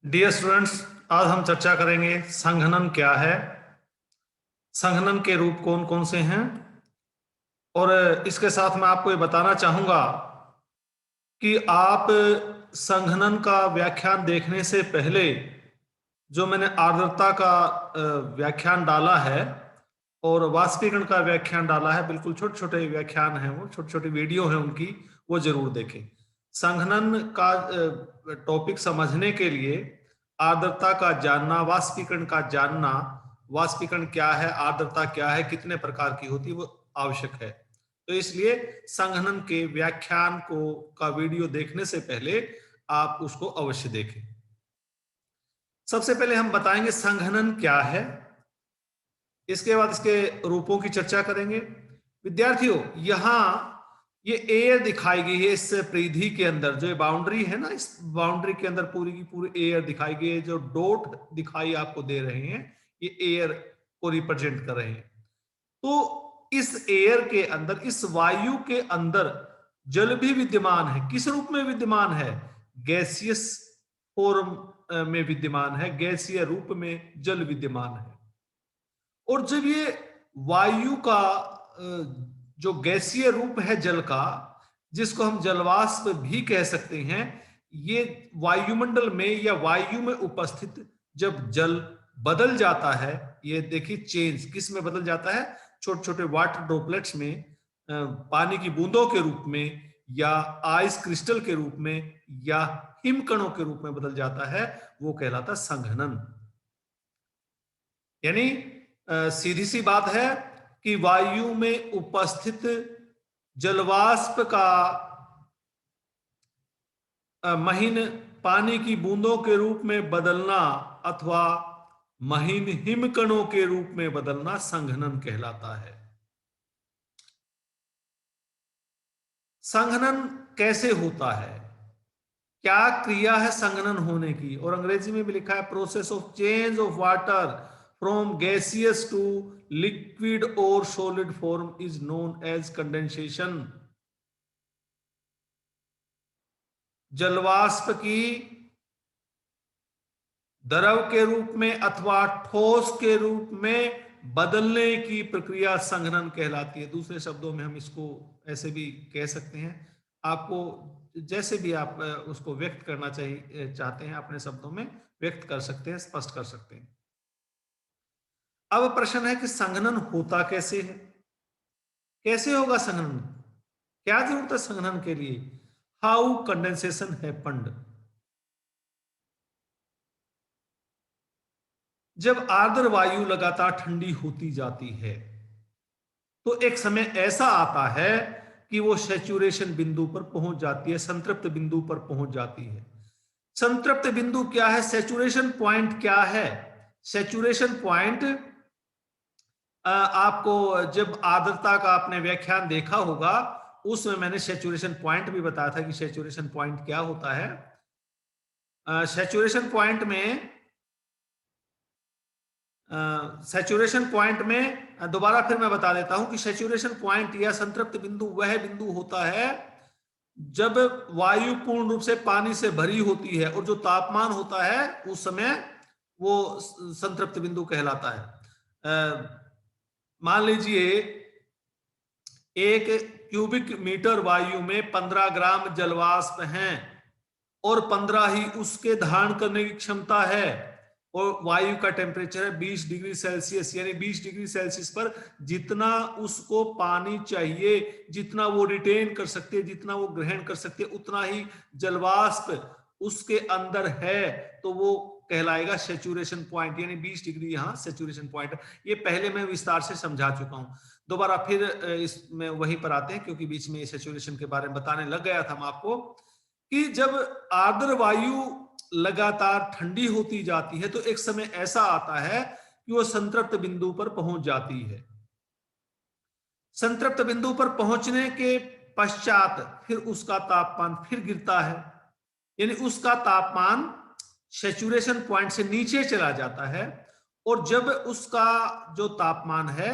Dear students, आज हम चर्चा करेंगे संघनन क्या है, संघनन के रूप कौन कौन से हैं। और इसके साथ मैं आपको ये बताना चाहूंगा कि आप संघनन का व्याख्यान देखने से पहले जो मैंने आर्द्रता का व्याख्यान डाला है और वाष्पीकरण का व्याख्यान डाला है, बिल्कुल छोटे छोटे व्याख्यान हैं, वो छोटी छोटी वीडियो हैं उनकी, वो जरूर देखें। संघनन का टॉपिक समझने के लिए आर्द्रता का जानना, वाष्पीकरण का जानना, वाष्पीकरण क्या है, आर्द्रता क्या है, कितने प्रकार की होती है, वो आवश्यक है। तो इसलिए संघनन के व्याख्यान को का वीडियो देखने से पहले आप उसको अवश्य देखें। सबसे पहले हम बताएंगे संघनन क्या है, इसके बाद इसके रूपों की चर्चा करेंगे। विद्यार्थियों, यहां ये एयर दिखाई गई है इस परिधि के अंदर, जो बाउंड्री है ना, इस बाउंड्री के अंदर पूरी की पूरी एयर दिखाई गई है। जो डॉट दिखाई आपको दे रहे हैं, ये एयर को रिप्रेजेंट कर रहे हैं। तो इस एयर के अंदर, इस वायु के अंदर जल भी विद्यमान है। किस रूप में विद्यमान है? गैसियस फॉर्म में विद्यमान है, गैसीय रूप में जल विद्यमान है। और जब ये वायु का जो गैसीय रूप है जल का, जिसको हम जलवाष्प भी कह सकते हैं, ये वायुमंडल में या वायु में उपस्थित जब जल बदल जाता है, ये देखिए चेंज किस में बदल जाता है, छोटे छोटे वाटर ड्रॉपलेट्स में, पानी की बूंदों के रूप में, या आइस क्रिस्टल के रूप में, या हिमकणों के रूप में बदल जाता है, वो कहलाता संघनन। यानी सीधी सी बात है कि वायु में उपस्थित जलवाष्प का महीन पानी की बूंदों के रूप में बदलना अथवा महीन हिमकणों के रूप में बदलना संघनन कहलाता है। संघनन कैसे होता है, क्या क्रिया है संघनन होने की? और अंग्रेजी में भी लिखा है process of change of water from gaseous to liquid और solid form is known as condensation. जलवाष्प की द्रव के रूप में अथवा ठोस के रूप में बदलने की प्रक्रिया संघनन कहलाती है। दूसरे शब्दों में हम इसको ऐसे भी कह सकते हैं, आपको जैसे भी आप उसको व्यक्त करना चाहिए चाहते हैं, अपने शब्दों में व्यक्त कर सकते हैं, स्पष्ट कर सकते हैं। अब प्रश्न है कि संघनन होता कैसे है, कैसे होगा संघनन, क्या जरूरत है संघनन के लिए? How condensation happened. जब आर्द्र वायु लगातार ठंडी होती जाती है तो एक समय ऐसा आता है कि वो सैचुरेशन बिंदु पर पहुंच जाती है, संतृप्त बिंदु पर पहुंच जाती है। संतृप्त बिंदु क्या है, सैचुरेशन पॉइंट क्या है? सैचुरेशन पॉइंट आपको जब आर्द्रता का आपने व्याख्यान देखा होगा, उसमें मैंने सैचुरेशन पॉइंट भी बताया था कि सैचुरेशन पॉइंट क्या होता है। सैचुरेशन पॉइंट में दोबारा फिर मैं बता देता हूं कि सैचुरेशन पॉइंट या संतृप्त बिंदु वह बिंदु होता है जब वायु पूर्ण रूप से पानी से भरी होती है और जो तापमान होता है उस समय वो संतृप्त बिंदु कहलाता है। मान लीजिए 1 क्यूबिक मीटर वायु में 15 ग्राम जलवाष्प हैं और 15 ही उसके धारण करने की क्षमता है, और वायु का टेम्परेचर है 20 डिग्री सेल्सियस। यानी 20 डिग्री सेल्सियस पर जितना उसको पानी चाहिए, जितना वो रिटेन कर सकते हैं, जितना वो ग्रहण कर सकते हैं, उतना ही जलवाष्प उसके अंदर है, तो वो कहलाएगा सैचुरेशन पॉइंट। यानी 20 डिग्री यहाँ सैचुरेशन पॉइंट। ये पहले मैं विस्तार से समझा चुका हूं, दोबारा फिर इसमें वहीं पर आते हैं, क्योंकि बीच में सैचुरेशन के बारे में बताने लग गया था मैं आपको कि जब आर्द्र वायु लगातार ठंडी होती जाती है तो एक समय ऐसा आता है कि वो संतृप्त बिंदु पर पहुंच जाती है। संतृप्त बिंदु पर पहुंचने के पश्चात फिर उसका तापमान फिर गिरता है, यानी उसका तापमान सैचुरेशन पॉइंट से नीचे चला जाता है। और जब उसका जो तापमान है,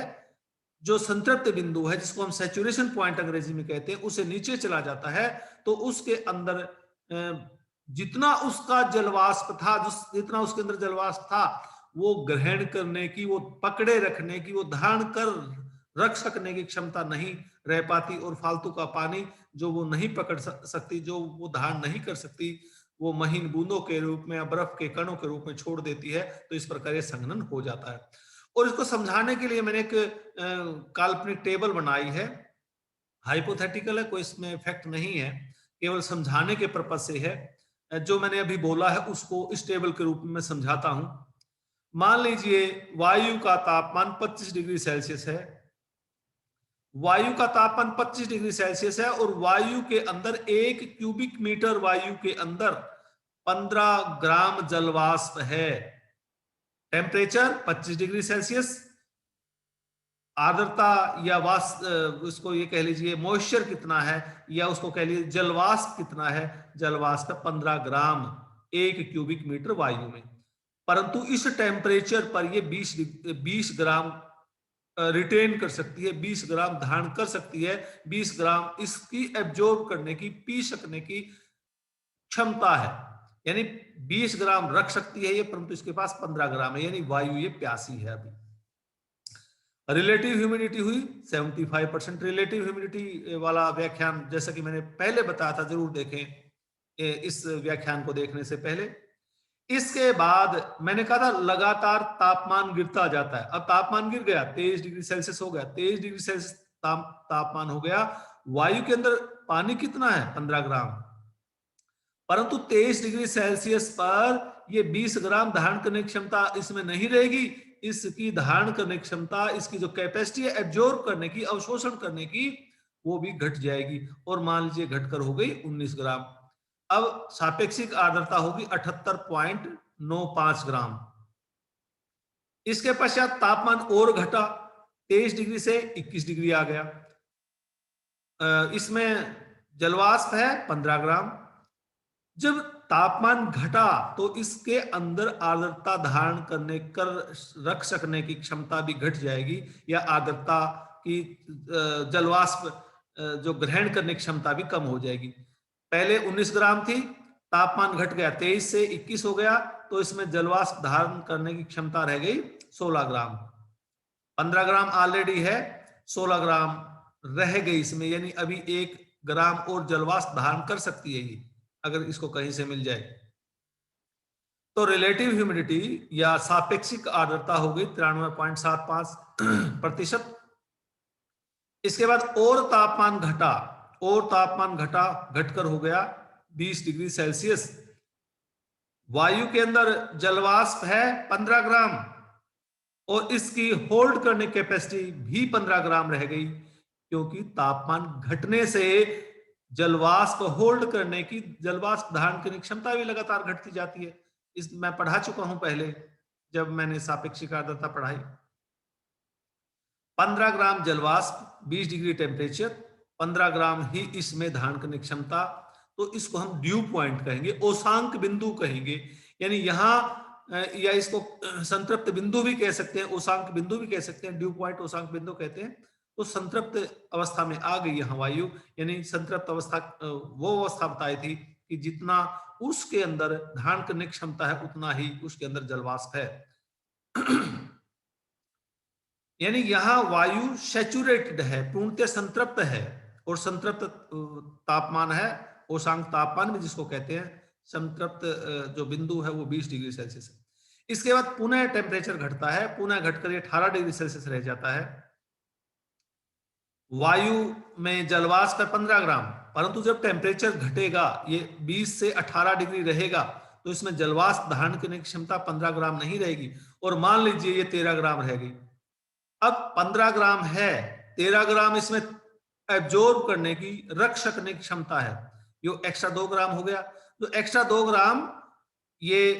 जो संतृप्त बिंदु है, जिसको हम सैचुरेशन पॉइंट अंग्रेजी में कहते हैं, उसे नीचे चला जाता है, तो उसके अंदर जितना उसका जलवाष्प था, जितना उसके अंदर जलवाष्प था, वो ग्रहण करने की, वो पकड़े रखने की, वो धारण कर रख सकने की क्षमता नहीं रह पाती, और फालतू का पानी जो वो नहीं पकड़ सकती, जो वो धारण नहीं कर सकती, वो महीन बूंदों के रूप में या बर्फ के कणों के रूप में छोड़ देती है। तो इस प्रकार ये संघनन हो जाता है। और इसको समझाने के लिए मैंने एक काल्पनिक टेबल बनाई है। हाइपोथेटिकल है, कोई इसमें इफेक्ट नहीं है, केवल समझाने के पर्पज से है। जो मैंने अभी बोला है उसको इस टेबल के रूप में मैं समझाता हूं। मान लीजिए वायु का तापमान 25 डिग्री सेल्सियस है। वायु का तापमान 25 डिग्री सेल्सियस है और वायु के अंदर 1 क्यूबिक मीटर वायु के अंदर 15 ग्राम जलवाष्प है। टेम्परेचर 25 डिग्री सेल्सियस, आर्द्रता या उसको ये कह लीजिए मॉइस्चर कितना है, या उसको कह लीजिए जलवाष्प कितना है, जलवाष्प 15 ग्राम 1 क्यूबिक मीटर वायु में। परंतु इस टेम्परेचर पर ये 20 ग्राम रिटेन कर सकती है, 20 ग्राम धारण कर सकती है, 20 ग्राम इसकी एब्जॉर्ब करने की, पी सकने की क्षमता है। यानी 20 ग्राम रख सकती है ये, परंतु इसके पास 15 ग्राम है, यानी वायु ये प्यासी है अभी। रिलेटिव ह्यूमिडिटी हुई 75%। रिलेटिव ह्यूमिडिटी वाला व्याख्यान जैसा कि मैंने पहले बताया था, जरूर देखें इस व्याख्यान को देखने से पहले। इसके बाद मैंने कहा था लगातार तापमान गिरता जाता है। अब तापमान गिर गया, 23 डिग्री सेल्सियस हो गया, 23 डिग्री सेल्सियस तापमान हो गया। वायु के अंदर पानी कितना है? 15 ग्राम। परंतु 23 डिग्री सेल्सियस पर ये 20 ग्राम धारण करने की क्षमता इसमें नहीं रहेगी। इसकी धारण करने की क्षमता, इसकी जो कैपेसिटी है एब्जॉर्ब करने की, अवशोषण करने की, वो भी घट जाएगी। और मान लीजिए घटकर हो गई 19 ग्राम। अब सापेक्षिक आर्द्रता होगी 78.95 ग्राम। इसके पश्चात तापमान और घटा, 23 डिग्री से 21 डिग्री आ गया। इसमें जलवाष्प है 15 ग्राम। जब तापमान घटा तो इसके अंदर आर्द्रता धारण करने कर रख सकने की क्षमता भी घट जाएगी, या आर्द्रता की जलवाष्प जो ग्रहण करने की क्षमता भी कम हो जाएगी। पहले 19 ग्राम थी, तापमान घट गया 23 से 21 हो गया, तो इसमें जलवाष्प धारण करने की क्षमता रह गई 16 ग्राम। 15 ग्राम ऑलरेडी है, 16 ग्राम रह गई इसमें, यानी अभी 1 ग्राम और जलवाष्प धारण कर सकती है ये, अगर इसको कहीं से मिल जाए। तो रिलेटिव ह्यूमिडिटी या सापेक्षिक आर्द्रता हो गई 93.75%। इसके बाद और तापमान घटा, और तापमान घटा, घटकर हो गया 20 डिग्री सेल्सियस। वायु के अंदर जलवाष्प है 15 ग्राम और इसकी होल्ड करने की कैपेसिटी भी 15 ग्राम रह गई, क्योंकि तापमान घटने से जलवाष्प होल्ड करने की, जलवाष्प धारण करने की क्षमता भी लगातार घटती जाती है। इस मैं पढ़ा चुका हूं पहले, जब मैंने सापेक्षिक आर्द्रता पढ़ाई। 15 ग्राम जलवाष्प, 20 डिग्री टेम्परेचर, 15 ग्राम ही इसमें धारण करने की क्षमता। तो इसको हम ड्यू पॉइंट कहेंगे, ओसांक बिंदु कहेंगे। यानी यहां या इसको संतृप्त बिंदु भी कह सकते हैं, ओसांक बिंदु भी कह सकते हैं, ड्यू पॉइंट ओसांक बिंदु कहते हैं। तो संतृप्त अवस्था में आ गई यहाँ वायु, यानी संतृप्त अवस्था वो अवस्था बताई थी कि जितना उसके अंदर धारण करने की क्षमता है उतना ही उसके अंदर जलवाष्प है। यानी यहां वायु सैचुरेटेड है, पूर्णतः संतृप्त है, और संतृप्त तापमान है ओसांक तापमान में जिसको कहते हैं। संतृप्त जो बिंदु है वो 20 डिग्री सेल्सियस है। इसके बाद पुनः टेम्परेचर घटता है, पुनः घटकर 18 डिग्री सेल्सियस रह जाता है। वायु में जलवाष्प है 15 ग्राम, परंतु जब टेम्परेचर घटेगा, ये 20 से 18 डिग्री रहेगा, तो इसमें जलवाष्प धारण करने की क्षमता 15 ग्राम नहीं रहेगी, और मान लीजिए ये 13 ग्राम रह गई। अब 15 ग्राम है, 13 ग्राम इसमें एब्जॉर्ब करने की, रख सकने की क्षमता है, ये एक्स्ट्रा 2 ग्राम हो गया। तो एक्स्ट्रा 2 ग्राम ये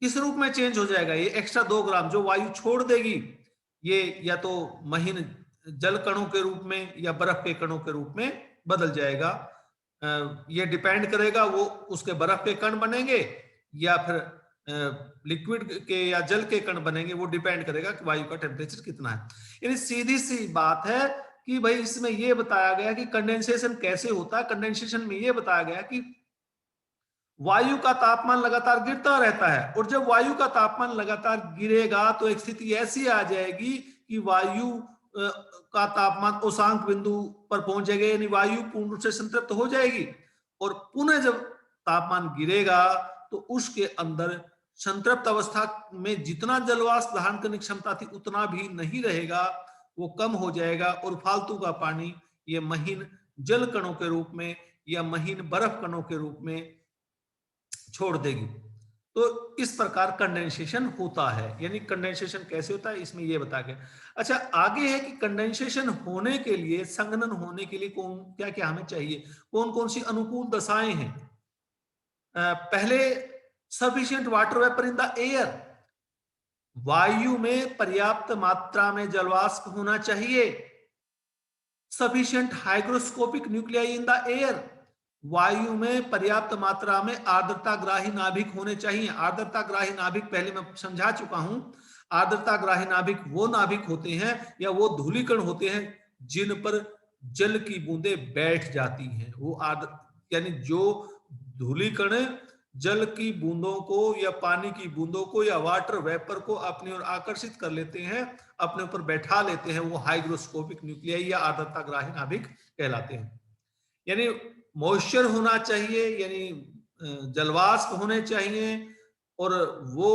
किस रूप में चेंज हो जाएगा? ये एक्स्ट्रा 2 ग्राम जो वायु छोड़ देगी, ये या तो महीन जल कणों के रूप में या बर्फ के कणों के रूप में बदल जाएगा। ये डिपेंड करेगा, वो उसके बर्फ के कण बनेंगे या फिर लिक्विड के या जल के कण बनेंगे, वो डिपेंड करेगा कि वायु का टेम्परेचर कितना है। यानी सीधी सी बात है कि भाई इसमें यह बताया गया कि कंडेंसेशन कैसे होता है। कंडेंसेशन में यह बताया गया कि वायु का तापमान लगातार गिरता रहता है, और जब वायु का तापमान लगातार गिरेगा तो एक स्थिति ऐसी आ जाएगी कि वायु का तापमान उषांक बिंदु पर पहुंचेगा, यानी वायु पूर्ण रूप से संतृप्त हो जाएगी, और पुनः जब तापमान गिरेगा तो उसके अंदर संतृप्त अवस्था में जितना जलवाष्प धारण करने की क्षमता थी उतना भी नहीं रहेगा, वो कम हो जाएगा, और फालतू का पानी ये महीन जल कणों के रूप में या महीन बर्फ कणों के रूप में छोड़ देगी। तो इस प्रकार कंडेंसेशन होता है। यानी कंडेंसेशन कैसे होता है इसमें ये बता के, अच्छा आगे है कि कंडेंसेशन होने के लिए, संघनन होने के लिए कौन क्या क्या हमें चाहिए, कौन कौन सी अनुकूल दशाएं हैं। पहले sufficient water vapour in the air, वायु में पर्याप्त मात्रा में जलवाष्प होना चाहिए। Sufficient hygroscopic nuclei in the air, वायु में पर्याप्त मात्रा में आर्द्रता ग्राही नाभिक होने चाहिए। आर्द्रता ग्राही नाभिक पहले मैं समझा चुका हूं। आर्द्रता ग्राही नाभिक वो नाभिक होते हैं या वो धूलिकण होते हैं जिन पर जल की बूंदें बैठ जाती हैं। वो यानी जो धूलिकण जल की बूंदों को या पानी की बूंदों को या वाटर वेपर को अपनी ओर आकर्षित कर लेते हैं, अपने ऊपर बैठा लेते हैं, वो हाइग्रोस्कोपिक न्यूक्लियाई या आर्द्रता ग्राही नाभिक कहलाते हैं। यानी मॉइस्चर होना चाहिए, यानी जलवाष्प होने चाहिए, और वो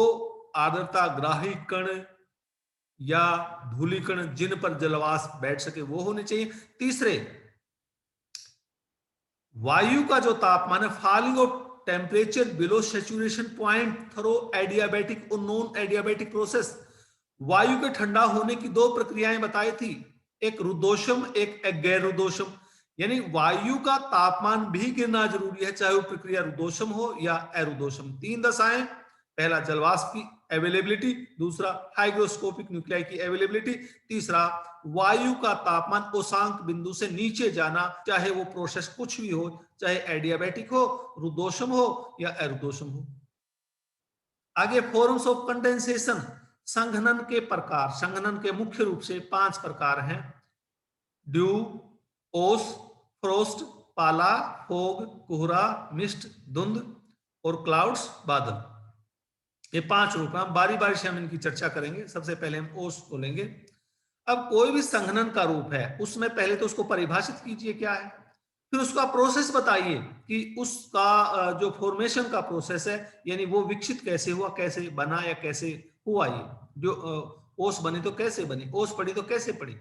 आर्द्रता ग्राही कण या धूलिकण जिन पर जलवाष्प बैठ सके वो होने चाहिए। तीसरे, वायु का जो तापमान है, falling of temperature below saturation point through adiabatic और नॉन एडियाबैटिक प्रोसेस। वायु के ठंडा होने की दो प्रक्रियाएं बताई थी, एक रुद्धोष्म एक गैर रुद्धोष्म। यानी वायु का तापमान भी गिरना जरूरी है, चाहे वो प्रक्रिया रुद्धोष्म हो या अरुद्धोष्म। तीन दशाएं, पहला जलवाष्प की अवेलेबिलिटी, दूसरा हाइग्रोस्कोपिक न्यूक्लियाई की अवेलेबिलिटी, तीसरा वायु का तापमान उषांक बिंदु से नीचे जाना, चाहे वो प्रोसेस कुछ भी हो, चाहे एडियाबैटिक हो, रुद्धोष्म हो या अरुद्धोष्म हो। आगे फॉर्म्स ऑफ कंडेंसेशन, संघनन के प्रकार। संघनन के मुख्य रूप से 5 प्रकार हैं: ड्यू, ओस, फ्रोस्ट, पाला, फोग, कोहरा, मिस्ट, धुंध और क्लाउड्स, बादल। ये 5 रूप हैं। हम बारी बारी से हम इनकी चर्चा करेंगे। सबसे पहले हम ओस को लेंगे। अब कोई भी संघनन का रूप है, उसमें पहले तो उसको परिभाषित कीजिए क्या है, फिर उसका प्रोसेस बताइए कि उसका जो फॉर्मेशन का प्रोसेस है, यानी वो विकसित कैसे हुआ, कैसे बना या कैसे हुआ। ये जो ओस बनी तो कैसे बनी, ओस पड़ी तो कैसे पड़ी।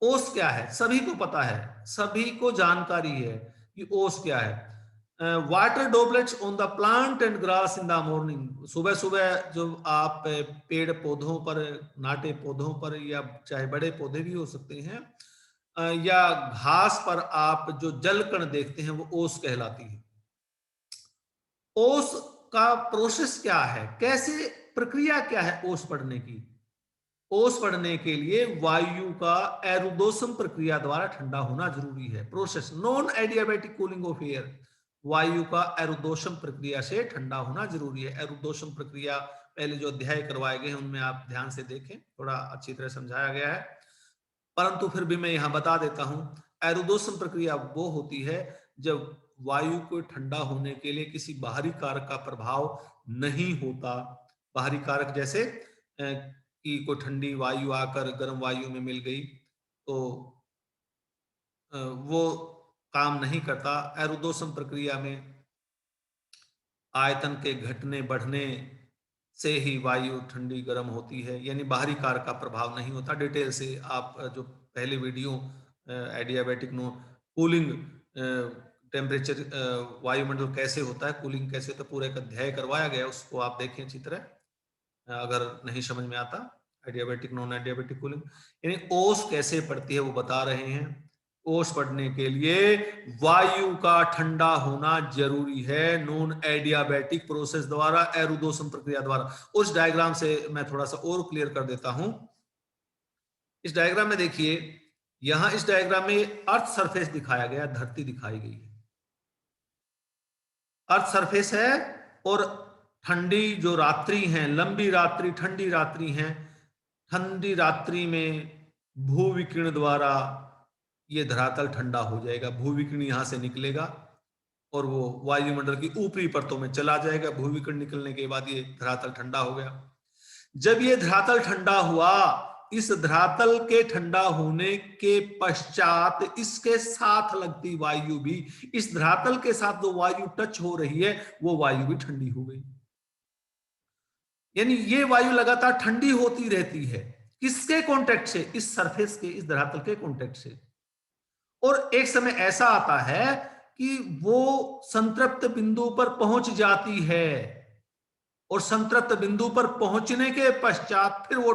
ओस क्या है सभी को पता है, सभी को जानकारी है कि ओस क्या है। Water droplets on the plant and grass in the morning. सुबह सुबह जो आप पेड़ पौधों पर, नाटे पौधों पर, या चाहे बड़े पौधे भी हो सकते हैं, या घास पर आप जो जल कण देखते हैं वो ओस कहलाती है। ओस का प्रोसेस क्या है, कैसे प्रक्रिया क्या है ओस पड़ने की। ओस पड़ने के लिए वायु का एरुदोषम प्रक्रिया द्वारा ठंडा होना जरूरी है। Process non adiabatic cooling of air, वायु का एरुदोषम प्रक्रिया से ठंडा होना जरूरी है। एरुदोषम प्रक्रिया पहले जो अध्याय करवाए गए हैं उनमें आप ध्यान से देखें, थोड़ा अच्छी तरह समझाया गया है, परंतु फिर भी मैं यहां बता देता हूं। एरुदोषम प्रक्रिया वो होती है जब वायु को ठंडा होने के लिए किसी बाहरी कारक का प्रभाव नहीं होता। बाहरी कारक जैसे कि कोई ठंडी वायु आकर गर्म वायु में मिल गई तो वो काम नहीं करता। एरुदोषम प्रक्रिया में आयतन के घटने बढ़ने से ही वायु ठंडी गर्म होती है, यानी बाहरी कारक का प्रभाव नहीं होता। डिटेल से आप जो पहले video adiabatic no cooling temperature, वायुमंडल कैसे होता है, कूलिंग कैसे होता है, पूरा एक अध्याय करवाया गया, उसको आप देखें अच्छी तरह अगर नहीं समझ में आता। एडियाबैटिक नॉन एडियाबैटिक कूलिंग, यानी ओस कैसे पड़ती है वो बता रहे हैं। ओस पड़ने के लिए वायु का ठंडा होना जरूरी है नॉन एडियाबैटिक प्रोसेस द्वारा, एरुदोषम प्रक्रिया द्वारा। उस डायग्राम से मैं थोड़ा सा और क्लियर कर देता हूं। इस डायग्राम में देखिए, यहां इस डायग्राम में अर्थ सरफेस दिखाया गया, धरती दिखाई गई है, अर्थ सरफेस है, और ठंडी जो रात्रि है, लंबी रात्रि, ठंडी रात्रि है, ठंडी रात्रि में भू विकिरण द्वारा ये धरातल ठंडा हो जाएगा। भू विकिरण यहां से निकलेगा और वो वायुमंडल की ऊपरी परतों में चला जाएगा। भूविकिरण निकलने के बाद ये धरातल ठंडा हो गया। जब ये धरातल ठंडा हुआ, इस धरातल के ठंडा होने के पश्चात इसके साथ लगती वायु भी, इस धरातल के साथ जो वायु टच हो रही है वो वायु भी ठंडी हो गई। यानी ये वायु लगातार ठंडी होती रहती है। किसके कांटेक्ट से? इस सरफेस के, इस धरातल के कांटेक्ट से। और एक समय ऐसा आता है कि वो संतृप्त बिंदु पर पहुंच जाती है, और संतृप्त बिंदु पर पहुंचने के पश्चात फिर वो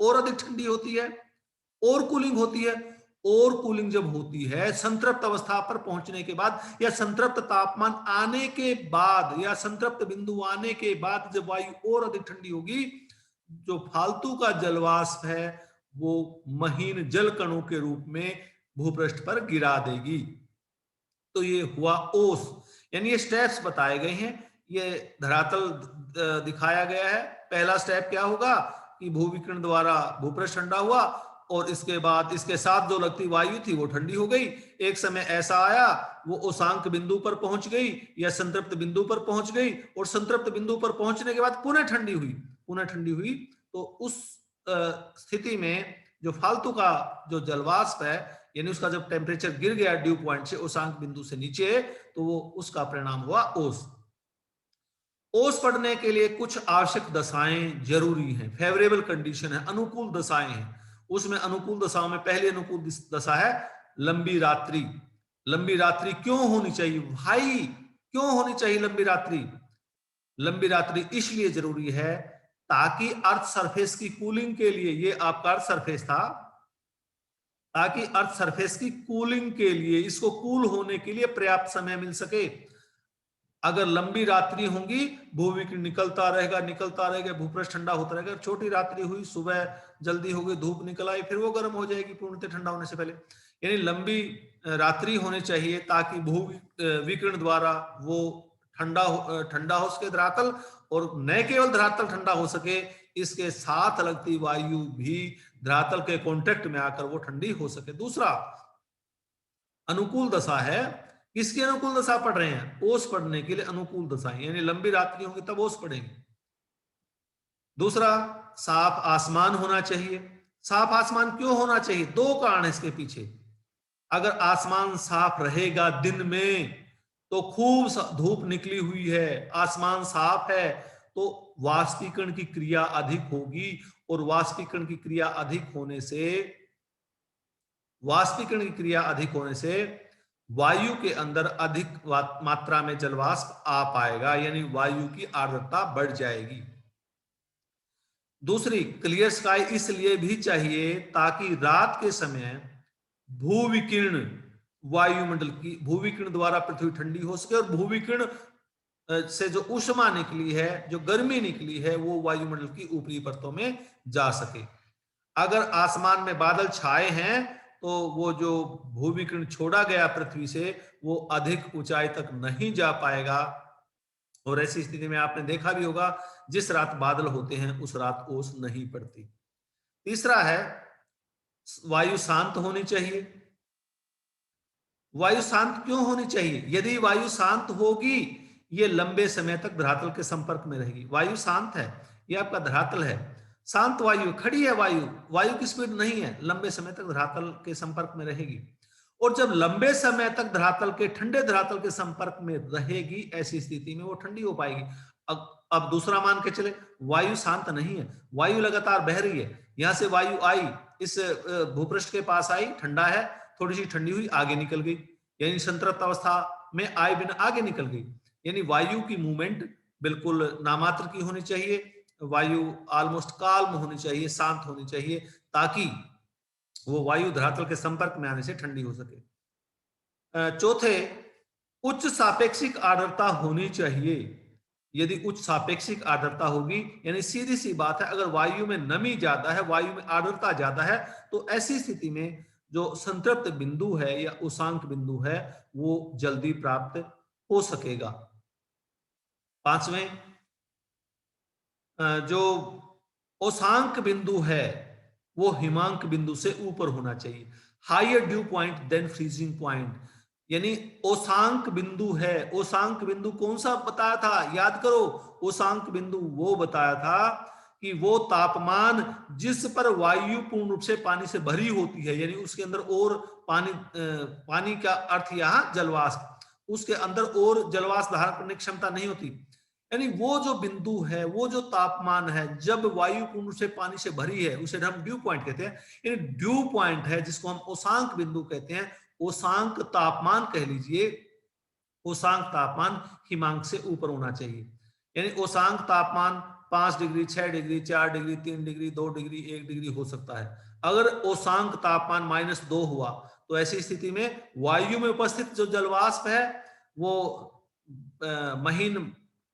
और अधिक ठंडी होती है, और कूलिंग होती है। और कूलिंग जब होती है संतृप्त अवस्था पर पहुंचने के बाद, या संतृप्त तापमान आने के बाद, या संतृप्त बिंदु आने के बाद जब वायु और अधिक ठंडी होगी, जो फालतू का जलवाष्प है वो महीन जल कणों के रूप में भूपृष्ठ पर गिरा देगी। तो ये हुआ ओस। यानी ये स्टेप्स बताए गए हैं, ये धरातल दिखाया गया है। पहला स्टेप क्या होगा कि भूविकिरण द्वारा भूपृष्ठ ठंडा हुआ, और इसके बाद इसके साथ जो लगती वायु थी वो ठंडी हो गई। एक समय ऐसा आया वो उसांक बिंदु पर पहुंच गई या संतृप्त बिंदु पर पहुंच गई, और संतृप्त बिंदु पर पहुंचने के बाद पुनः ठंडी हुई, पुनः ठंडी हुई। तो उस स्थिति में जो फालतू का जो जलवाष्प है, यानी उसका जब टेम्परेचर गिर गया ड्यू पॉइंट से, उसांक बिंदु से नीचे, तो वो उसका परिणाम हुआ ओस। ओस पढ़ने के लिए कुछ आवश्यक दशाएं जरूरी हैं, फेवरेबल कंडीशन है, अनुकूल दशाएं हैं। उसमें अनुकूल दशाओं में पहली अनुकूल दशा है लंबी रात्रि। लंबी रात्रि क्यों होनी चाहिए भाई? क्यों होनी चाहिए लंबी रात्रि? लंबी रात्रि इसलिए जरूरी है ताकि अर्थ सरफेस की कूलिंग के लिए, ये आपका अर्थ सरफेस था, ताकि अर्थ सरफेस की कूलिंग के लिए, इसको कूल होने के लिए पर्याप्त समय मिल सके। अगर लंबी रात्रि होंगी, भूविकिरण निकलता रहेगा, भूपृष्ठ ठंडा होता रहेगा। छोटी रात्रि हुई, सुबह जल्दी हो गई, धूप निकल आई, फिर वो गर्म हो जाएगी पूर्णतः ठंडा होने से पहले। यानी लंबी रात्रि होनी चाहिए ताकि भूविकिरण द्वारा वो ठंडा हो सके धरातल, और न केवल धरातल ठंडा हो सके, इसके साथ लगती वायु भी धरातल के कांटेक्ट में आकर वो ठंडी हो सके। दूसरा अनुकूल दशा है, किसकी अनुकूल दशा पढ़ रहे हैं? ओस पढ़ने के लिए अनुकूल दशा, यानी लंबी रात्रि होगी तब ओस पढ़ेंगे। दूसरा, साफ आसमान होना चाहिए। साफ आसमान क्यों होना चाहिए? दो कारण है इसके पीछे। अगर आसमान साफ रहेगा दिन में, तो खूब धूप निकली हुई है, आसमान साफ है, तो वाष्पीकरण की क्रिया अधिक होगी, और वाष्पीकरण की क्रिया अधिक होने से वायु के अंदर अधिक मात्रा में जलवाष्प आ पाएगा, यानी वायु की आर्द्रता बढ़ जाएगी। दूसरी, क्लियर स्काई इसलिए भी चाहिए ताकि रात के समय भूविकिरण भूविकिरण द्वारा पृथ्वी ठंडी हो सके, और भूविकिरण से जो ऊष्मा निकली है, जो गर्मी निकली है, वो वायुमंडल की ऊपरी परतों में जा सके। अगर आसमान में बादल छाए हैं, तो वो जो भूविकिरण छोड़ा गया पृथ्वी से, वो अधिक ऊंचाई तक नहीं जा पाएगा, और ऐसी स्थिति में आपने देखा भी होगा, जिस रात बादल होते हैं उस रात ओस नहीं पड़ती। तीसरा है, वायु शांत होनी चाहिए। वायु शांत क्यों होनी चाहिए? यदि वायु शांत होगी, ये लंबे समय तक धरातल के संपर्क में रहेगी। वायु शांत है, ये आपका धरातल है, शांत वायु खड़ी है, वायु की स्पीड नहीं है, लंबे समय तक धरातल के संपर्क में रहेगी। और जब लंबे समय तक ठंडे धरातल के संपर्क में रहेगी, ऐसी स्थिति में वो ठंडी हो पाएगी। अब दूसरा मान के चले, वायु शांत नहीं है, वायु लगातार बह रही है। यहां से वायु आई, इस भूपृष्ठ के पास आई, ठंडा है, थोड़ी सी ठंडी हुई, आगे निकल गई, यानी संतृप्त अवस्था में आए बिना आगे निकल गई। यानी वायु की मूवमेंट बिल्कुल नामात्र की होनी चाहिए, वायु ऑलमोस्ट काल्म होनी चाहिए, शांत होनी चाहिए, ताकि वो वायु धरातल के संपर्क में आने से ठंडी हो सके। चौथे, उच्च सापेक्षिक आर्द्रता होनी चाहिए। यदि उच्च सापेक्षिक आर्द्रता होगी, यानी सीधी सी बात है, अगर वायु में नमी ज्यादा है, वायु में आर्द्रता ज्यादा है, तो ऐसी स्थिति में जो संतृप्त बिंदु है या उसांक बिंदु है, वो जल्दी प्राप्त हो सकेगा। पांचवें, जो उसांक बिंदु है वो हिमांक बिंदु से ऊपर होना चाहिए, higher dew point than freezing point. यानी ओसांक बिंदु है। ओसांक बिंदु कौन सा बताया था, याद करो। ओसांक बिंदु वो बताया था कि वो तापमान जिस पर वायु पूर्ण रूप से पानी से भरी होती है, यानी उसके अंदर और पानी का अर्थ यहाँ जलवाष्प, उसके अंदर और जलवाष्प धारण करने की क्षमता नहीं होती। यानी वो जो बिंदु है, वो जो तापमान है जब वायु पूर्ण रूप से पानी से भरी है, उसे हम ड्यू पॉइंट कहते हैं। यानी ड्यू पॉइंट है जिसको हम ओसांक बिंदु कहते हैं। ओसांक तापमान कह लीजिए, ओसांक तापमान हिमांक से ऊपर होना चाहिए। यानी ओसांक तापमान 5 degree, 6 degree, 4 degree, 3 degree, 2 degree, 1 degree हो सकता है। अगर ओसांक तापमान -2 हुआ तो ऐसी स्थिति में वायु में उपस्थित जो जलवाष्प है वो महीन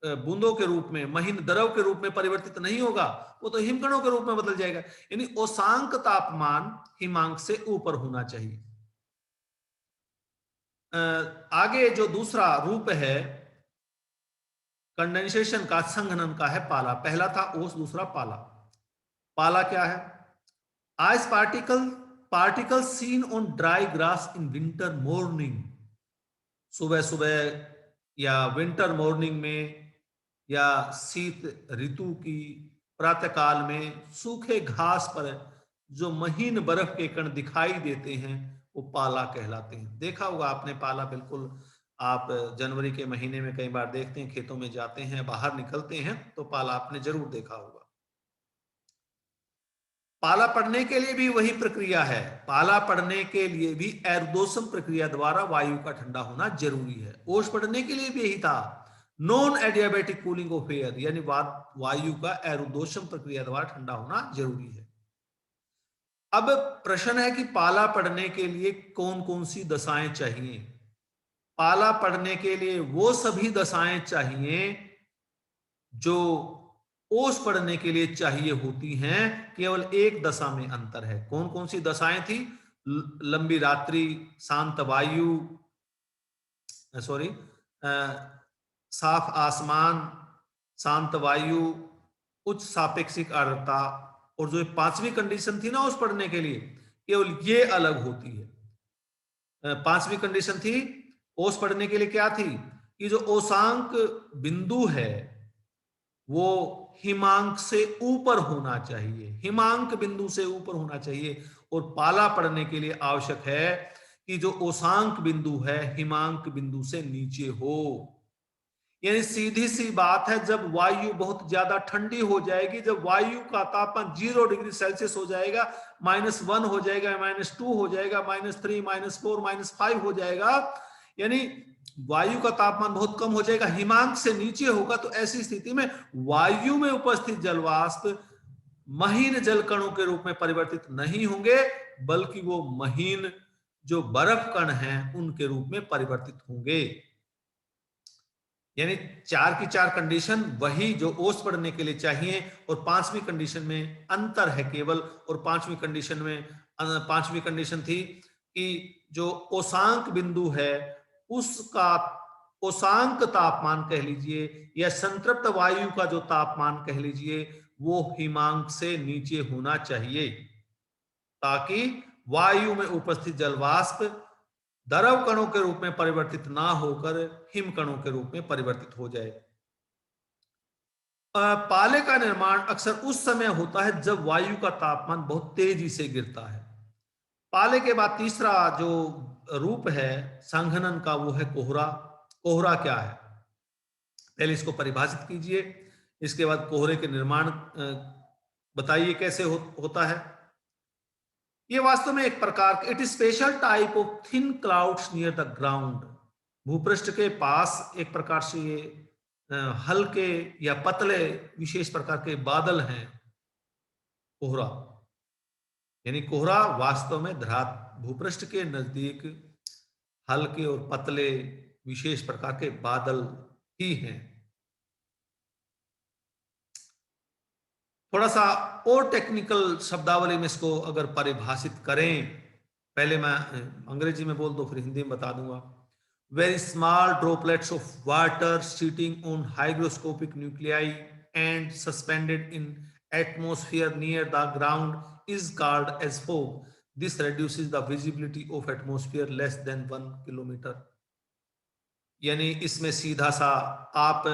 बूंदों के रूप में, महीन द्रव के रूप में परिवर्तित नहीं होगा, वो तो हिमकणों के रूप में बदल जाएगा। यानी ओसांक तापमान हिमांक से ऊपर होना चाहिए। आगे जो दूसरा रूप है कंडेंसेशन का, संघनन का, है पाला। पहला था ओस, दूसरा पाला। पाला क्या है? Ice particle seen on dry grass in winter morning. सुबह सुबह या विंटर मॉर्निंग में या शीत ऋतु की प्रातःकाल में सूखे घास पर जो महीन बर्फ के कण दिखाई देते हैं वो पाला कहलाते हैं। देखा होगा आपने पाला, बिल्कुल। आप जनवरी के महीने में कई बार देखते हैं, खेतों में जाते हैं, बाहर निकलते हैं तो पाला आपने जरूर देखा होगा। पाला पड़ने के लिए भी वही प्रक्रिया है। पाला पड़ने के लिए भी एरोडोसम प्रक्रिया द्वारा वायु का ठंडा होना जरूरी है। ओस पड़ने के लिए भी यही था, non adiabatic cooling of air, यानी वायु का एरोडोसम प्रक्रिया द्वारा ठंडा होना जरूरी है। अब प्रश्न है कि पाला पड़ने के लिए कौन कौन सी दशाएं चाहिए? पाला पड़ने के लिए वो सभी दशाएं चाहिए जो ओस पड़ने के लिए चाहिए होती हैं। केवल एक दशा में अंतर है। कौन कौन सी दशाएं थी? लंबी रात्रि, शांत वायु, सॉरी, साफ आसमान, शांत वायु, उच्च सापेक्षिक आर्द्रता, और जो पांचवी कंडीशन थी ना ओस पड़ने के लिए, केवल ये अलग होती है। पांचवी कंडीशन थी ओस पड़ने के लिए क्या थी कि जो ओसांक बिंदु है वो हिमांक से ऊपर होना चाहिए, हिमांक बिंदु से ऊपर होना चाहिए। और पाला पड़ने के लिए आवश्यक है कि जो ओसांक बिंदु है हिमांक बिंदु से नीचे हो। यानी सीधी सी बात है, जब वायु बहुत ज्यादा ठंडी हो जाएगी, जब वायु का तापमान 0 डिग्री सेल्सियस हो जाएगा, -1 हो जाएगा, -2 हो जाएगा, -3, -4, -5 हो जाएगा, यानी वायु का तापमान बहुत कम हो जाएगा, हिमांक से नीचे होगा, तो ऐसी स्थिति में वायु में उपस्थित जलवाष्प महीन जल कणों के रूप में परिवर्तित नहीं होंगे, बल्कि वो महीन जो बर्फ कण हैं उनके रूप में परिवर्तित होंगे। यानी 4 की 4 कंडीशन वही जो ओस पड़ने के लिए चाहिए, और पांचवी कंडीशन में अंतर है केवल। और पांचवी कंडीशन थी कि जो ओसांक बिंदु है उसका ओसांक तापमान कह लीजिए या संतृप्त वायु का जो तापमान कह लीजिए वो हिमांक से नीचे होना चाहिए, ताकि वायु में उपस्थित जलवाष्प द्रव कणों के रूप में परिवर्तित ना होकर हिम कणों के रूप में परिवर्तित हो जाए। पाले का निर्माण अक्सर उस समय होता है जब वायु का तापमान बहुत तेजी से गिरता है। पाले के बाद तीसरा जो रूप है संघनन का वो है कोहरा। कोहरा क्या है, पहले इसको परिभाषित कीजिए, इसके बाद कोहरे के निर्माण बताइए कैसे होता है। ये वास्तव में एक प्रकार, it is special type of thin clouds near the ground. भूपृष्ठ के पास एक प्रकार से ये हल्के या पतले विशेष प्रकार के बादल हैं कोहरा। यानी कोहरा वास्तव में भूपृष्ठ के नजदीक हल्के और पतले विशेष प्रकार के बादल ही हैं। थोड़ा सा और टेक्निकल शब्दावली में इसको अगर परिभाषित करें, पहले मैं अंग्रेजी में बोल दो फिर हिंदी में बता दूंगा। Very small droplets of water sitting on hygroscopic nuclei and suspended in atmosphere near the ground is called as fog. This reduces the visibility of atmosphere less than 1 kilometre. यानी इसमें सीधा सा आप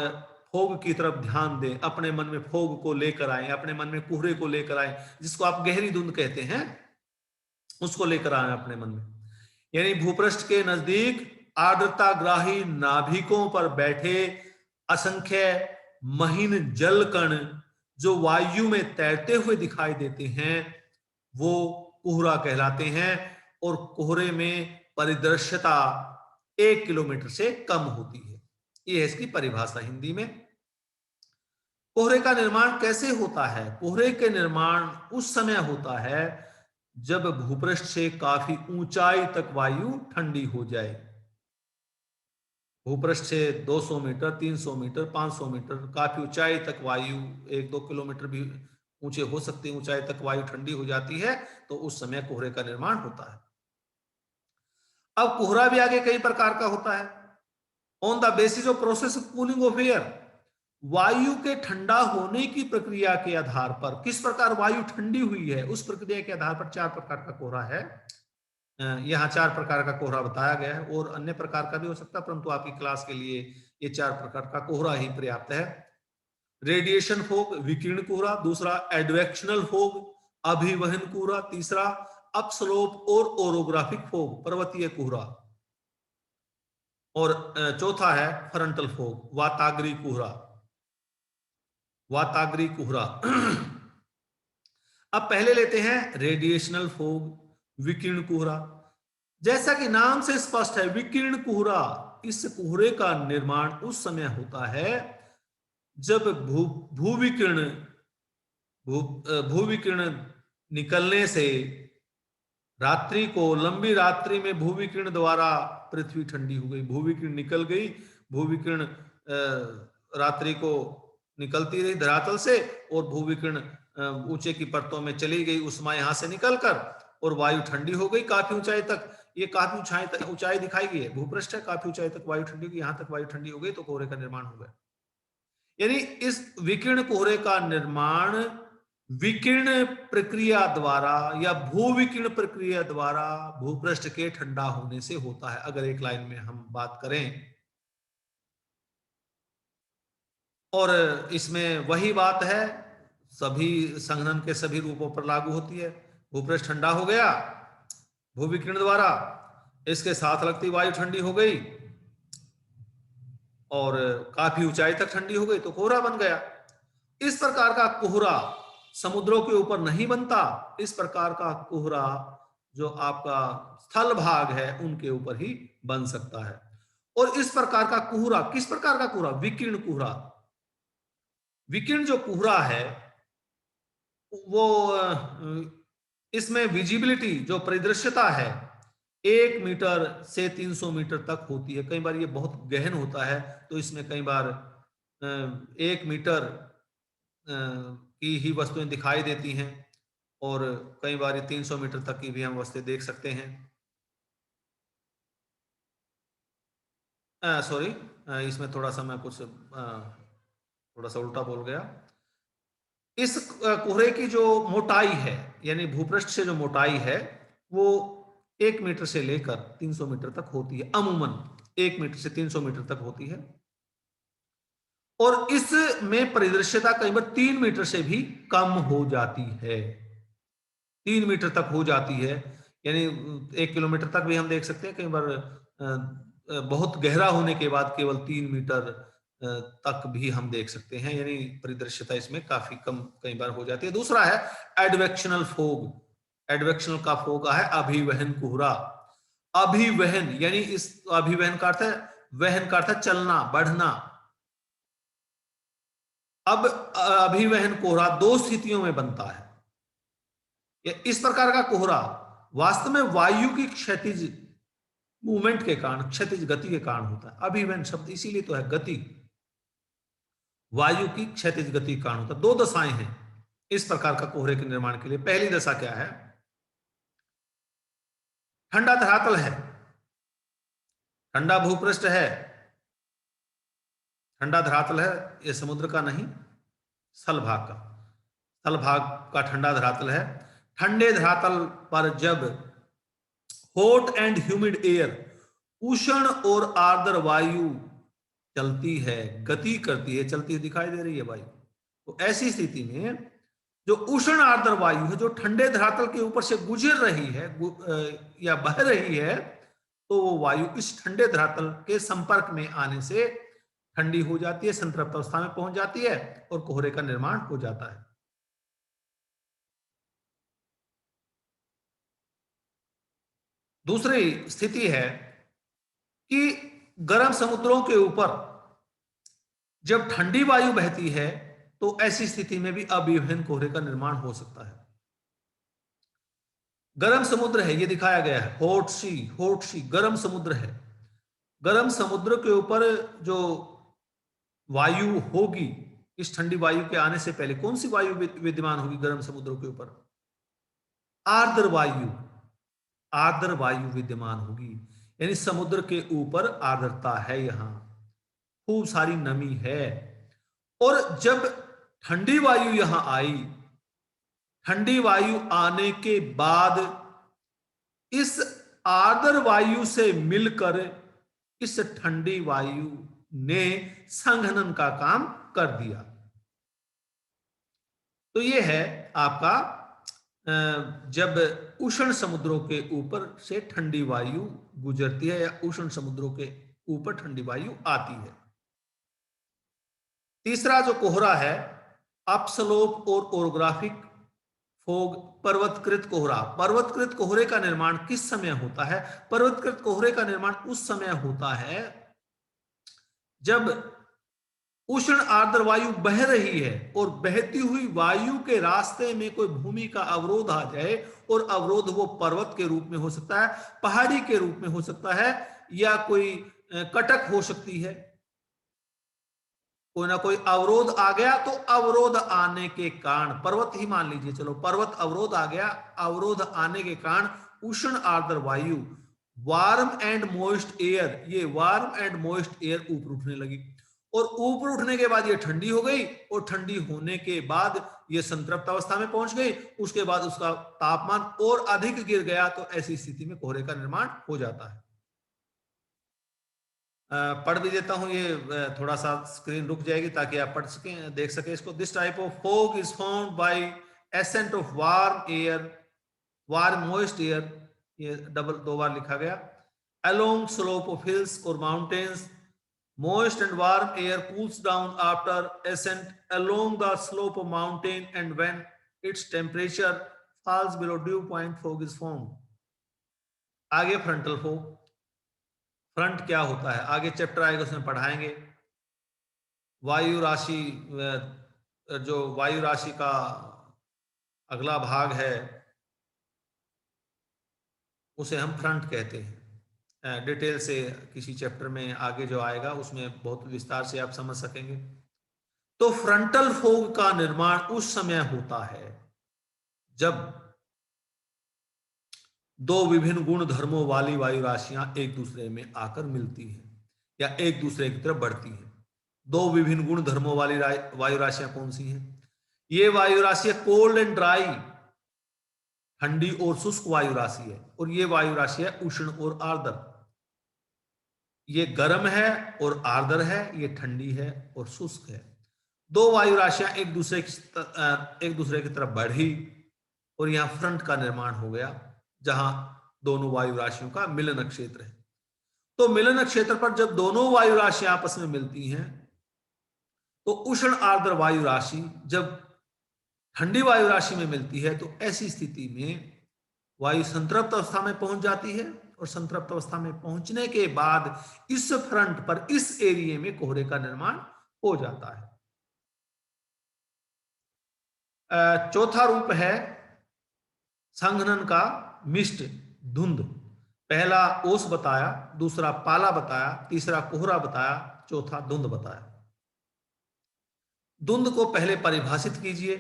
फोग की तरफ ध्यान दें, अपने मन में फोग को लेकर आए, अपने मन में कोहरे को लेकर आए, जिसको आप गहरी धुंध कहते हैं, उसको लेकर आए अपने मन में। यानी भूपृष्ठ के नजदीक आर्द्रताग्राही नाभिकों पर बैठे असंख्य महीन जल कण जो वायु में तैरते हुए दिखाई देते हैं, वो कोहरा कहलाते हैं। और कोहरे में परिदृश्यता 1 किलोमीटर से कम होती है। ये है इसकी परिभाषा हिंदी में। कोहरे का निर्माण कैसे होता है? कोहरे के निर्माण उस समय होता है जब भूपृष्ठ से काफी ऊंचाई तक वायु ठंडी हो जाए। भूपृष्ठ से 200 मीटर, 300 मीटर, 500 मीटर काफी ऊंचाई तक वायु, 1-2 किलोमीटर भी ऊंचे हो सकते हैं, ऊंचाई तक वायु ठंडी हो जाती है, तो उस समय कोहरे का निर्माण होता है। अब कोहरा भी आगे कई प्रकार का होता है। On the basis of process of cooling of air, वायु के ठंडा होने की प्रक्रिया के आधार पर, किस प्रकार वायु ठंडी हुई है, उस प्रक्रिया के आधार पर 4 प्रकार का कोहरा है। यहाँ 4 प्रकार का कोहरा बताया गया है, और अन्य प्रकार का भी हो सकता है, परंतु आपकी क्लास के लिए ये 4 प्रकार का कोहरा ही पर्याप्त है। रेडिएशन फोग, विकिरण कोहरा। दूसरा एडवेक्शनल फोग, अभिवहन कोहरा। तीसरा अपस्लोप और ओरोग्राफिक फोग, पर्वतीय कोहरा। और चौथा है फ्रंटल फोग, वाताग्री कोहरा। वाताग्री कोहरा। अब पहले लेते हैं रेडिएशनल फोग, विकिरण कोहरा। जैसा कि नाम से स्पष्ट है, विकिरण कोहरा, इस कोहरे का निर्माण उस समय होता है जब भूविकिरण निकलने से रात्रि को, लंबी रात्रि में भूविकिरण द्वारा पृथ्वी ठंडी हो गई, भूविकिरण निकल गई, भूविकिरण रात्रि को निकलती रही धरातल से, और भूविकिरण ऊंचे की परतों में चली गई, उष्मा यहां से निकलकर, और वायु ठंडी हो गई काफी ऊंचाई तक। ये काफी ऊंचाई दिखाई गई है, भूपृष्ठ है, काफी ऊंचाई तक वायु ठंडी होगी, यहां तक वायु ठंडी हो गई, तो कोहरे का निर्माण हो गया। यानी इस विकिरण कोहरे का निर्माण विकिरण प्रक्रिया द्वारा या भूविकिरण प्रक्रिया द्वारा भूपृष्ठ के ठंडा होने से होता है। अगर एक लाइन में हम बात करें, और इसमें वही बात है, सभी संघनन के सभी रूपों पर लागू होती है। भूपृष्ठ ठंडा हो गया भूविकिरण द्वारा, इसके साथ लगती वायु ठंडी हो गई, और काफी ऊंचाई तक ठंडी हो गई, तो कोहरा बन गया। इस प्रकार का कोहरा समुद्रों के ऊपर नहीं बनता। इस प्रकार का कोहरा जो आपका स्थल भाग है उनके ऊपर ही बन सकता है। और इस प्रकार का कोहरा, किस प्रकार का कोहरा? विकिरण कोहरा। विकिरण जो कोहरा है वो इसमें विजिबिलिटी, जो परिदृश्यता है, 1 मीटर से 300 मीटर तक होती है। कई बार ये बहुत गहन होता है, तो इसमें कई बार 1 मीटर की ही वस्तुएं दिखाई देती हैं, और कई बार ये 300 मीटर तक की भी हम वस्तुएं देख सकते हैं। सॉरी, इसमें थोड़ा सा मैं कुछ थोड़ा सा उल्टा बोल गया। इस कोहरे की जो मोटाई है, यानी भूपृष्ठ से जो मोटाई है, वो 1 मीटर से लेकर 300 मीटर तक होती है। अमूमन 1 मीटर से 300 मीटर तक होती है, और इसमें परिदृश्यता कई बार 3 मीटर से भी कम हो जाती है। 3 मीटर तक हो जाती है, यानी 1 किलोमीटर तक भी हम देख सकते हैं। कई बार बहुत गहरा होने के बाद केवल 3 मीटर तक भी हम देख सकते हैं, यानी परिदृश्यता इसमें काफी कम कई बार हो जाती है। दूसरा है एडवेक्शनल फोग। एडवेक्शनल का फोग है अभिवहन कोहरा। अभिवहन यानी इस अभिवहन का अर्थ है, वहन का अर्थ है चलना, बढ़ना। अब अभिवहन कोहरा 2 स्थितियों में बनता है। इस प्रकार का कोहरा वास्तव में वायु की क्षैतिज मूवमेंट के कारण, क्षैतिज गति के कारण होता है। अभिवहन शब्द इसीलिए तो है, गति, वायु की क्षैतिज गति के कारण होता है। 2 दशाएं हैं इस प्रकार का कोहरे के निर्माण के लिए। पहली दशा क्या है? ठंडा धरातल है, ठंडा भूपृष्ठ है, ठंडा धरातल है, यह समुद्र का नहीं, स्थल भाग का, स्थल भाग का ठंडा धरातल है। ठंडे धरातल पर जब हॉट एंड ह्यूमिड एयर, उष्ण और आर्द्र वायु चलती है, गति करती है, चलती है दिखाई दे रही है वायु, तो ऐसी स्थिति में जो उष्ण आर्द्र वायु है जो ठंडे धरातल के ऊपर से गुजर रही है या बह रही है, तो वो वायु इस ठंडे धरातल के संपर्क में आने से ठंडी हो जाती है, संतृप्त अवस्था में पहुंच जाती है और कोहरे का निर्माण हो जाता है। दूसरी स्थिति है कि गर्म समुद्रों के ऊपर जब ठंडी वायु बहती है तो ऐसी स्थिति में भी अविभिन्न कोहरे का निर्माण हो सकता है। गर्म समुद्र है, ये दिखाया गया है, हॉट सी गर्म समुद्र है। गर्म समुद्र के ऊपर जो वायु होगी, इस ठंडी वायु के आने से पहले कौन सी वायु विद्यमान होगी गर्म समुद्रों के ऊपर? आर्द्र वायु, आर्द्र वायु विद्यमान होगी, यानी समुद्र के ऊपर आर्द्रता है, यहां खूब सारी नमी है। और जब ठंडी वायु यहां आई, ठंडी वायु आने के बाद इस आर्द्र वायु से मिलकर इस ठंडी वायु ने संघनन का काम कर दिया। तो यह है आपका जब उष्ण समुद्रों के ऊपर से ठंडी वायु गुजरती है या उष्ण समुद्रों के ऊपर ठंडी वायु आती है। तीसरा जो कोहरा है, अपस्लोप और ओरोग्राफिक फोग, पर्वतकृत कोहरा। पर्वतकृत कोहरे का निर्माण किस समय होता है? पर्वतकृत कोहरे का निर्माण उस समय होता है जब उष्ण आर्द्र वायु बह रही है और बहती हुई वायु के रास्ते में कोई भूमि का अवरोध आ जाए, और अवरोध वो पर्वत के रूप में हो सकता है, पहाड़ी के रूप में हो सकता है, या कोई कटक हो सकती है। कोई ना कोई अवरोध आ गया, तो अवरोध आने के कारण, पर्वत ही मान लीजिए, चलो पर्वत अवरोध आ गया, अवरोध आने के कारण उष्ण आर्द्र वायु, वार्म एंड मॉइस्ट एयर, ये वार्म एंड मॉइस्ट एयर ऊपर उठने लगी, और ऊपर उठने के बाद ये ठंडी हो गई, और ठंडी होने के बाद ये संतृप्त अवस्था में पहुंच गई, उसके बाद उसका तापमान और अधिक गिर गया, तो ऐसी स्थिति में कोहरे का निर्माण हो जाता है। पढ़ भी देता हूं, ये थोड़ा सा स्क्रीन रुक जाएगी ताकि आप पढ़ सकें, देख सकें इसको। This type of fog is formed by ascent of warm air, warm moist air, ये दो बार लिखा गया, अलोंग स्लोप ऑफ हिल्स और mountains. Moist and warm air cools down after ascent along the slope of mountain, and when its temperature falls below dew point, fog is formed. आगे frontal fog. Front क्या होता है आगे chapter आएगा, उसमें पढ़ाएंगे। वायु राशि, जो वायु राशि का अगला भाग है उसे हम फ्रंट कहते हैं। डिटेल से किसी चैप्टर में आगे जो आएगा उसमें बहुत विस्तार से आप समझ सकेंगे। तो फ्रंटल फॉग का निर्माण उस समय होता है जब दो विभिन्न गुण धर्मों वाली वायु राशियां एक दूसरे में आकर मिलती हैं या एक दूसरे की तरफ बढ़ती हैं। दो विभिन्न गुण धर्मों वाली वायु राशियां कौन सी हैं? ये वायु राशियां कोल्ड एंड ड्राई, ठंडी और शुष्क वायु राशि है, और ये वायु राशि है उष्ण और आर्द्र। ये गर्म है और आर्द्र है, ये ठंडी है और शुष्क है। दो वायु राशियां एक दूसरे की तरफ बढ़ी और यहां फ्रंट का निर्माण हो गया, जहां दोनों वायु राशियों का मिलन क्षेत्र है। तो मिलन क्षेत्र पर जब दोनों वायु राशियां आपस में मिलती हैं, तो उष्ण आर्द्र वायु राशि जब ठंडी वायु राशि में मिलती है, तो ऐसी स्थिति में वायु संतृप्त अवस्था में पहुंच जाती है, और संतृप्त अवस्था में पहुंचने के बाद इस फ्रंट पर, इस एरिया में कोहरे का निर्माण हो जाता है। चौथा रूप है संघनन का मिस्ट धुंध। पहला ओस बताया, दूसरा पाला बताया, तीसरा कोहरा बताया, चौथा धुंध बताया। धुंध को पहले परिभाषित कीजिए।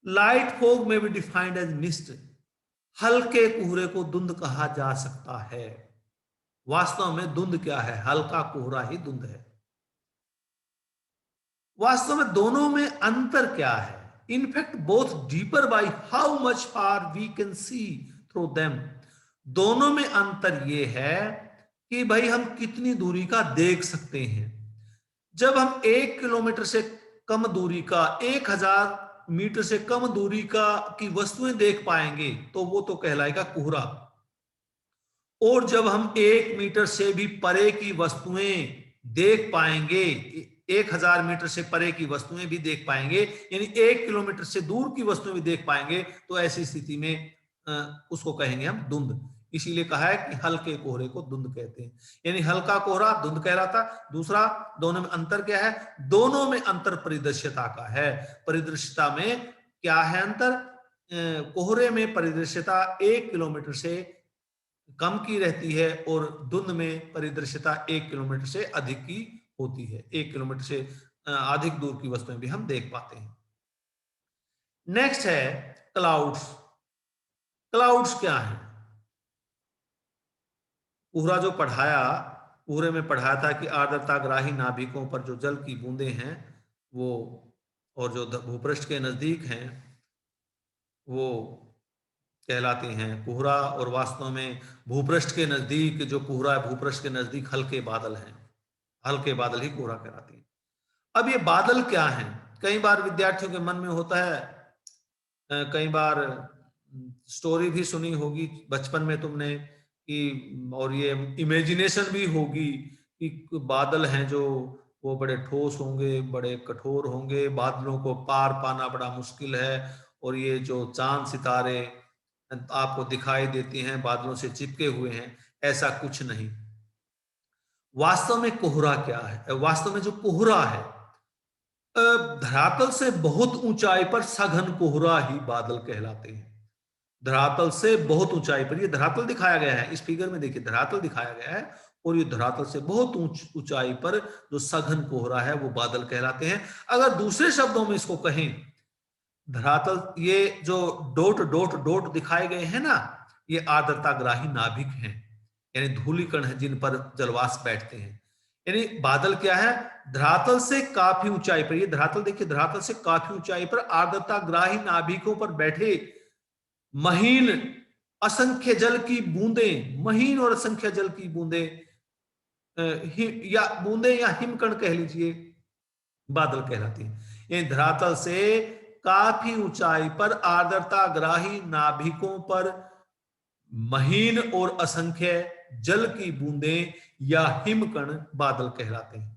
लाइट फॉग में बी डिफाइंड एज मिस्ट। हल्के कोहरे को धुंध कहा जा सकता है। वास्तव में धुंध क्या है? हल्का कोहरा ही धुंध है। वास्तव में दोनों में अंतर क्या है? In fact both differ by how much far we can see through them. दोनों में अंतर यह है कि भाई हम कितनी दूरी का देख सकते हैं। जब हम 1 किलोमीटर से कम दूरी का, 1000 मीटर से कम दूरी का की वस्तुएं देख पाएंगे तो वो तो कहलाएगा कोहरा। और जब हम 1 मीटर से भी परे की वस्तुएं देख पाएंगे, 1000 मीटर से परे की वस्तुएं भी देख पाएंगे, यानी 1 किलोमीटर से दूर की वस्तुएं भी देख पाएंगे, तो ऐसी स्थिति में उसको कहेंगे हम धुंध। इसीलिए कहा है कि हल्के कोहरे को धुंध कहते हैं, यानी हल्का कोहरा धुंध कहलाता। दूसरा, दोनों में अंतर क्या है? दोनों में अंतर परिदृश्यता का है। परिदृश्यता में क्या है अंतर? कोहरे में परिदृश्यता 1 किलोमीटर से कम की रहती है और धुंध में परिदृश्यता 1 किलोमीटर से अधिक की होती है। 1 किलोमीटर से अधिक दूर की वस्तुएं भी हम देख पाते हैं। नेक्स्ट है क्लाउड्स। क्लाउड्स क्या है? कोहरा जो पढ़ाया, कोहरे में पढ़ाया था कि आर्द्रताग्राही नाभिकों पर जो जल की बूंदें हैं वो, और जो भूपृष्ठ के नजदीक हैं वो कहलाती हैं कोहरा। और वास्तव में भूपृष्ठ के नजदीक जो कोहरा है, भूपृष्ठ के नजदीक हल्के बादल हैं, हल्के बादल ही कोहरा कहलाती है। अब ये बादल क्या हैं? कई बार विद्यार्थियों के मन में होता है, कई बार स्टोरी भी सुनी होगी बचपन में तुमने कि, और ये इमेजिनेशन भी होगी कि बादल हैं जो वो बड़े ठोस होंगे, बड़े कठोर होंगे, बादलों को पार पाना बड़ा मुश्किल है, और ये जो चांद सितारे आपको दिखाई देती हैं बादलों से चिपके हुए हैं। ऐसा कुछ नहीं। वास्तव में कोहरा क्या है? वास्तव में जो कोहरा है, धरातल से बहुत ऊंचाई पर सघन कोहरा ही बादल कहलाते हैं। धरातल से बहुत ऊंचाई पर, ये धरातल दिखाया गया है इस फिगर में, देखिए धरातल दिखाया गया है, और ये धरातल से बहुत ऊंचाई पर जो सघन कोहरा है वो बादल कहलाते हैं। अगर दूसरे शब्दों में इसको कहें, धरातल, ये जो डॉट डॉट डॉट दिखाए गए हैं ना, ये आर्द्रताग्राही नाभिक हैं, यानी धूलिकण है जिन पर जलवाष्प बैठते हैं। यानी बादल क्या है? धरातल से काफी ऊंचाई पर, ये धरातल देखिए, धरातल से काफी ऊंचाई पर आर्द्रताग्राही नाभिकों पर बैठे महीन असंख्य जल की बूंदें, महीन और असंख्य जल की बूंदें, या बूंदें या हिमकण कह लीजिए, बादल कहलाती है। यानी धरातल से काफी ऊंचाई पर आर्द्रताग्राही नाभिकों पर महीन और असंख्य जल की बूंदें या हिमकण बादल कहलाते हैं।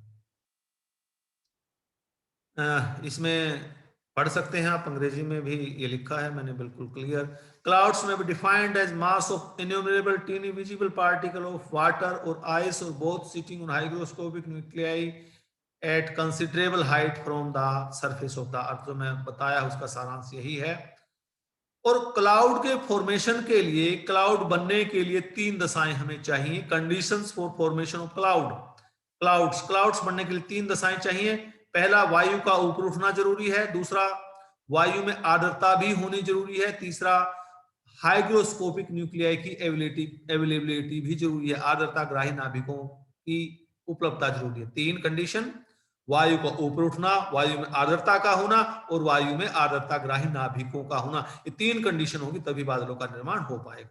इसमें पढ़ सकते हैं आप, अंग्रेजी में भी ये लिखा है मैंने बिल्कुल क्लियर। क्लाउड्स में be defined as mass of innumerable tiny visible particle of water और आइस, और both sitting on hygroscopic nuclei at considerable height from the surface of the earth. जो मैं बताया उसका सारांश यही है। और क्लाउड के फॉर्मेशन के लिए, क्लाउड बनने के लिए 3 दशाएं हमें चाहिए। Conditions for formation of cloud. Clouds बनने के लिए 3 दशाएं चाहिए। पहला, वायु का ऊपर उठना जरूरी है। दूसरा, वायु में आर्द्रता भी होनी जरूरी है। तीसरा, हाइग्रोस्कोपिक न्यूक्लियाई की अवेलेबिलिटी भी जरूरी है। आर्द्रताग्राही नाभिकों की उपलब्धता जरूरी है। 3 कंडीशन: वायु का ऊपर उठना, वायु में आर्द्रता का होना, और वायु में आर्द्रताग्राही नाभिकों का होना। ये 3 कंडीशन होगी तभी बादलों का निर्माण हो पाएगा।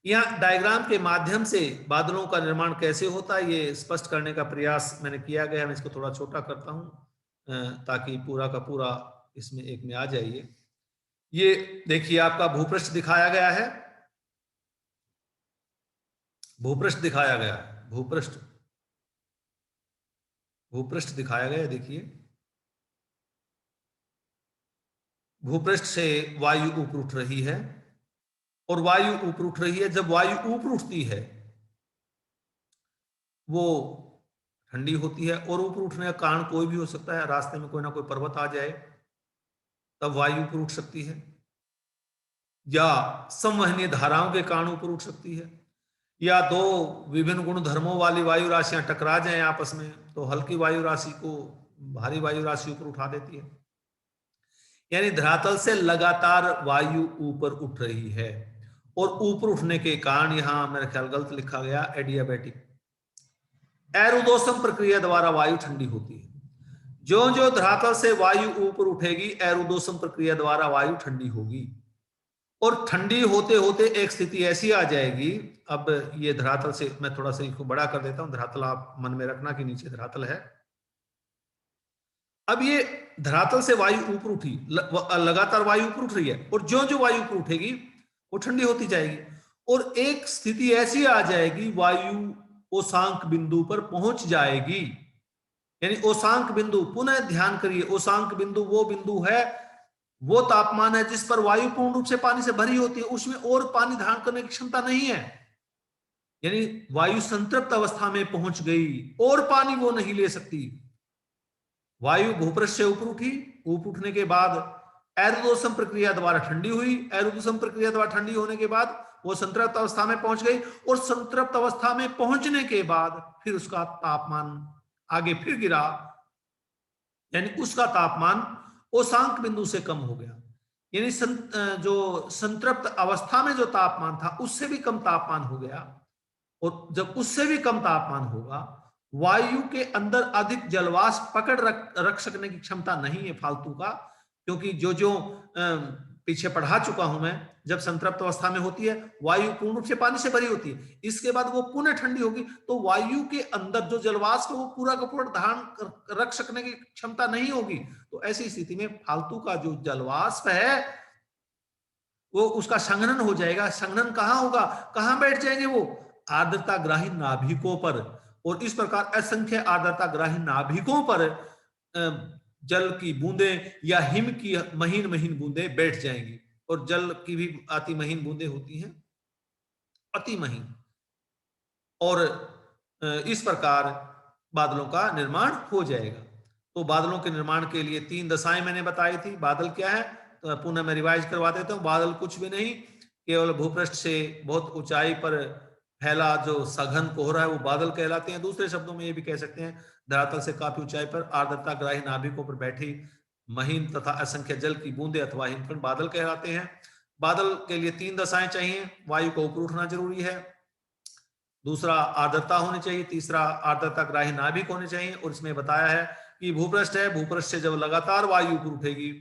यहाँ डायग्राम के माध्यम से बादलों का निर्माण कैसे होता है ये स्पष्ट करने का प्रयास मैंने किया गया है। मैं इसको थोड़ा छोटा करता हूं ताकि पूरा का पूरा इसमें एक में आ जाइए। ये देखिए आपका भूपृष्ठ दिखाया गया है, भूपृष्ठ दिखाया गया है, भूपृष्ठ दिखाया गया है। देखिए भूपृष्ठ से वायु ऊपर उठ रही है, और वायु ऊपर उठ रही है। जब वायु ऊपर उठती है वो ठंडी होती है, और ऊपर उठने का कारण कोई भी हो सकता है। रास्ते में कोई ना कोई पर्वत आ जाए तब वायु ऊपर उठ सकती है, या संवहनीय धाराओं के कारण ऊपर उठ सकती है, या 2 विभिन्न गुण धर्मों वाली वायु राशियां टकरा जाएं आपस में, तो हल्की वायु राशि को भारी वायु राशि ऊपर उठा देती है। यानी धरातल से लगातार वायु ऊपर उठ रही है, और ऊपर उठने के कारण, यहां मेरा ख्याल गलत लिखा गया, एडियाबैटिक एरोडोसम प्रक्रिया द्वारा वायु ठंडी होती है। जो जो धरातल से वायु ऊपर उठेगी एरोडोसम प्रक्रिया द्वारा वायु ठंडी होगी, और ठंडी होते होते एक स्थिति ऐसी आ जाएगी। अब ये धरातल से मैं थोड़ा सा इसको बड़ा कर देता हूं, धरातल आप मन में रखना कि नीचे धरातल है। अब ये धरातल से वायु ऊपर उठी, लगातार वायु ऊपर उठ रही है, और जो जो वायु ऊपर उठेगी वो ठंडी होती जाएगी, और एक स्थिति ऐसी आ जाएगी वायु ओसांक बिंदु पर पहुंच जाएगी। यानी ओसांक बिंदु, पुनः ध्यान करिए, ओसांक बिंदु वो बिंदु है, वो तापमान है जिस पर वायु पूर्ण रूप से पानी से भरी होती है, उसमें और पानी धारण करने की क्षमता नहीं है। यानी वायु संतृप्त अवस्था में पहुंच गई और पानी वो नहीं ले सकती। वायु भूपृष्ठ से ऊपर उठी, ऊपर उठने के बाद एरोडोसम प्रक्रिया द्वारा ठंडी हुई, एरोडोसम प्रक्रिया द्वारा ठंडी होने के बाद वो संतृप्त अवस्था में पहुंच गई, और संतृप्त अवस्था में पहुंचने के बाद फिर उसका तापमान आगे फिर गिरा, यानी उसका तापमान ओसांक बिंदु से कम हो गया। यानी जो संतृप्त अवस्था में जो तापमान था उससे भी कम तापमान हो गया, और जब उससे भी कम तापमान होगा, वायु के अंदर अधिक जलवाष्प पकड़ रख सकने की क्षमता नहीं है फालतू का, क्योंकि जो जो पीछे पढ़ा चुका हूं मैं, जब संतृप्त अवस्था में होती है वायु पूर्ण रूप से पानी से भरी होती है, इसके बाद वो पुनः ठंडी होगी, तो वायु के अंदर जो जलवाष्प है वो पूरा का पूरा धारण रख सकने की क्षमता नहीं होगी। तो ऐसी स्थिति में फालतू का जो जलवाष्प है वो उसका संघनन हो जाएगा। संघनन कहां होगा, कहां बैठ जाएंगे वो, आर्द्रता ग्राही नाभिकों पर, और इस प्रकार असंख्य आर्द्रता ग्राही नाभिकों पर जल की बूंदें या हिम की महीन महीन बूंदें बैठ जाएंगी, और जल की भी अति महीन बूंदें होती हैं, अति महीन, और इस प्रकार बादलों का निर्माण हो जाएगा। तो बादलों के निर्माण के लिए 3 दशाएं मैंने बताई थी। बादल क्या है, तो पुनः मैं रिवाइज करवा देता हूं। बादल कुछ भी नहीं, केवल भूपृष्ठ से बहुत ऊंचाई पर फैला जो सघन कोहरा है वो बादल कहलाते हैं। दूसरे शब्दों में ये भी कह सकते हैं, धरातल से काफी ऊंचाई पर आर्द्रता ग्राही नाभिकों पर बैठी महीन तथा असंख्य जल की बूंदे अथवा हिमखंड बादल कहलाते हैं। बादल के लिए 3 दशाएं चाहिए। वायु को ऊपर उठना जरूरी है, दूसरा आर्द्रता होनी चाहिए, तीसरा आर्द्रता ग्राही नाभिक होने चाहिए। और इसमें बताया है कि भूपृष्ठ है, भूपृष्ठ से जब लगातार वायु ऊपर उठेगी,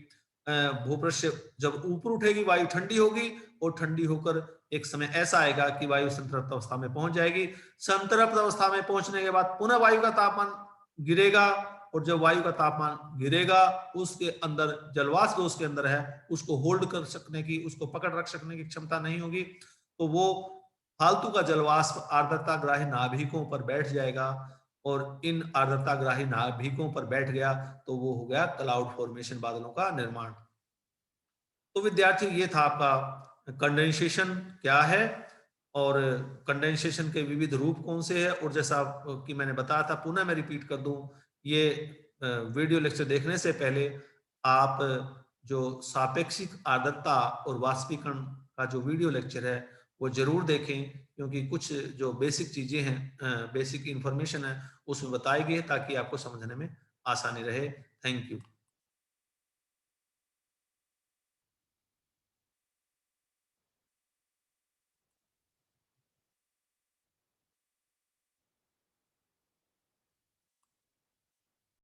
भूपृष्ठ से जब ऊपर उठेगी वायु ठंडी होगी, और ठंडी होकर एक समय ऐसा आएगा कि वायु संतृप्त अवस्था में पहुंच जाएगी। संतृप्त अवस्था में पहुंचने के बाद पुनः वायु का तापमान गिरेगा, और जब वायु का तापमान गिरेगा उसके अंदर जलवाष्प जो उसके अंदर है उसको होल्ड कर सकने की, उसको पकड़ रख सकने की क्षमता नहीं होगी, तो वो फालतू का जलवाष्प आर्द्रता ग्राही नाभिकों पर बैठ जाएगा, और इन आर्द्रता ग्राही नाभिकों पर बैठ गया तो वो हो गया क्लाउड फॉर्मेशन, बादलों का निर्माण। तो विद्यार्थी ये था आपका कंडेंसेशन क्या है, और कंडेंसेशन के विविध रूप कौन से हैं, और जैसा कि मैंने बताया था, पुनः मैं रिपीट कर दूं, ये वीडियो लेक्चर देखने से पहले आप जो सापेक्षिक आर्द्रता और वाष्पीकरण का जो वीडियो लेक्चर है वो जरूर देखें, क्योंकि कुछ जो बेसिक चीजें हैं, बेसिक इंफॉर्मेशन है उसमें बताई गई है, ताकि आपको समझने में आसानी रहे। Thank you.